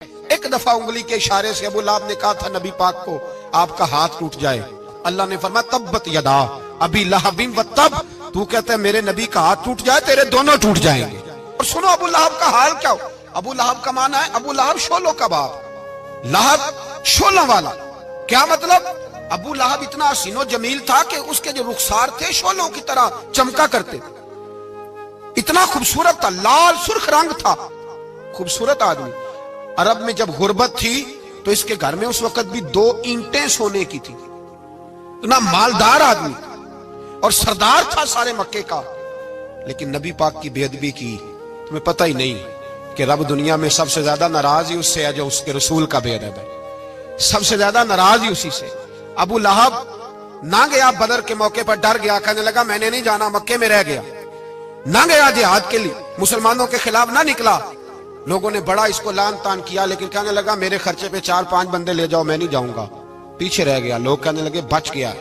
ایک دفعہ انگلی کے اشارے سے ابو لہب نے کہا تھا نبی پاک کو آپ کا ہاتھ ٹوٹ جائے، اللہ نے فرمایا تبت یدا ابی لہب و تب، تو کہتا ہے میرے نبی کا ہاتھ ٹوٹ جائے تیرے دونوں ٹوٹ جائیں گے۔ اور سنو ابو لہب کا حال کیا ہو۔ ابو لہب کا معنی ہے ابو لہب شولوں کا باپ، لہب شولوں والا۔ کیا مطلب؟ ابو لہب اتنا حسین و جمیل تھا کہ اس کے جو رخسار تھے شولوں کی طرح چمکا کرتے، اتنا خوبصورت تھا، لال سرخ رنگ تھا، خوبصورت آدمی۔ عرب میں جب غربت تھی تو اس کے گھر میں اس وقت بھی 2 اینٹیں سونے کی تھی، اتنا مالدار آدمی اور سردار تھا سارے مکے کا۔ لیکن نبی پاک کی بے ادبی کی، تمہیں پتہ ہی نہیں کہ رب دنیا میں سب سے زیادہ ناراض ہی اس سے ہے جو اس کے رسول کا بے ادب ہے، سب سے زیادہ ناراض ہی اسی سے۔ ابو لہب نہ گیا بدر کے موقع پر، ڈر گیا، کہنے لگا میں نے نہیں جانا، مکے میں رہ گیا، نہ گیا جہاد کے لیے، مسلمانوں کے خلاف نہ نکلا۔ لوگوں نے بڑا اس کو لان تان کیا، لیکن کہنے لگا میرے خرچے پہ 4-5 بندے لے جاؤ، میں نہیں جاؤں گا، پیچھے رہ گیا۔ لوگ کہنے لگے بچ گیا،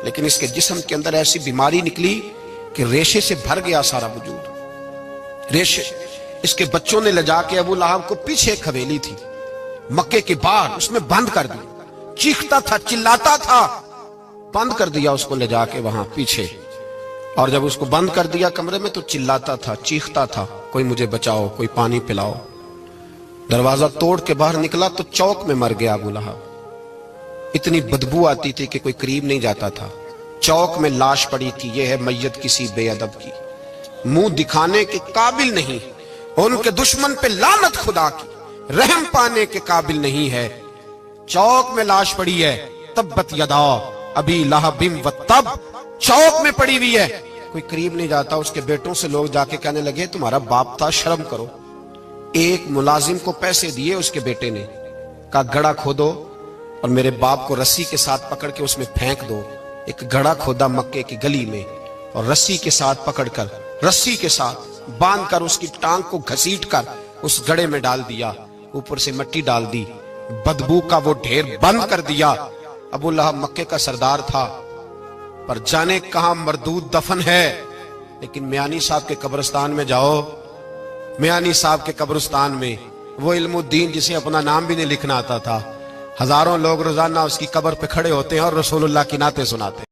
لیکن اس کے جسم کے اندر ایسی بیماری نکلی کہ ریشے سے بھر گیا سارا وجود، ریشے۔ اس کے بچوں نے لے جا کے ابو لہب کو پیچھے ایک حویلی تھی مکے کے باہر، اس میں بند کر دیا، چیختا تھا، چلاتا تھا، بند کر دیا اس کو لے جا کے وہاں پیچھے۔ اور جب اس کو بند کر دیا کمرے میں تو چلاتا تھا، چیختا تھا، کوئی مجھے بچاؤ، کوئی پانی پلاؤ۔ دروازہ توڑ کے باہر نکلا تو چوک میں مر گیا ابو لہب، اتنی بدبو آتی تھی کہ کوئی قریب نہیں جاتا تھا۔ چوک میں لاش پڑی تھی، یہ ہے میت کسی بے ادب کی، منہ دکھانے کے قابل نہیں، ان کے دشمن پہ لعنت خدا کی، رحم پانے کے قابل نہیں ہے۔ چوک میں لاش پڑی ہے، تبت یدا ابی لہب و تب، چوک میں پڑی ہوئی ہے، کوئی قریب نہیں جاتا۔ اس کے بیٹوں سے لوگ جا کے کہنے لگے تمہارا باپ تھا، شرم کرو۔ ایک ملازم کو پیسے دیے اس کے بیٹے نے، کہا گڑھا کھودو اور میرے باپ کو رسی کے ساتھ پکڑ کے اس میں پھینک دو۔ ایک گڑھا کھودا مکے کی گلی میں اور رسی کے ساتھ پکڑ کر، رسی کے ساتھ باندھ کر اس کی ٹانگ کو گھسیٹ کر اس گڑھے میں ڈال دیا، اوپر سے مٹی ڈال دی، بدبو کا وہ ڈھیر بند کر دیا۔ ابو لہب مکے کا سردار تھا، پر جانے کہاں مردود دفن ہے۔ لیکن میانی صاحب کے قبرستان میں جاؤ، میانی صاحب کے قبرستان میں وہ علم الدین جسے اپنا نام بھی نہیں لکھنا آتا تھا، ہزاروں لوگ روزانہ اس کی قبر پہ کھڑے ہوتے ہیں اور رسول اللہ کی نعتیں سناتے ہیں۔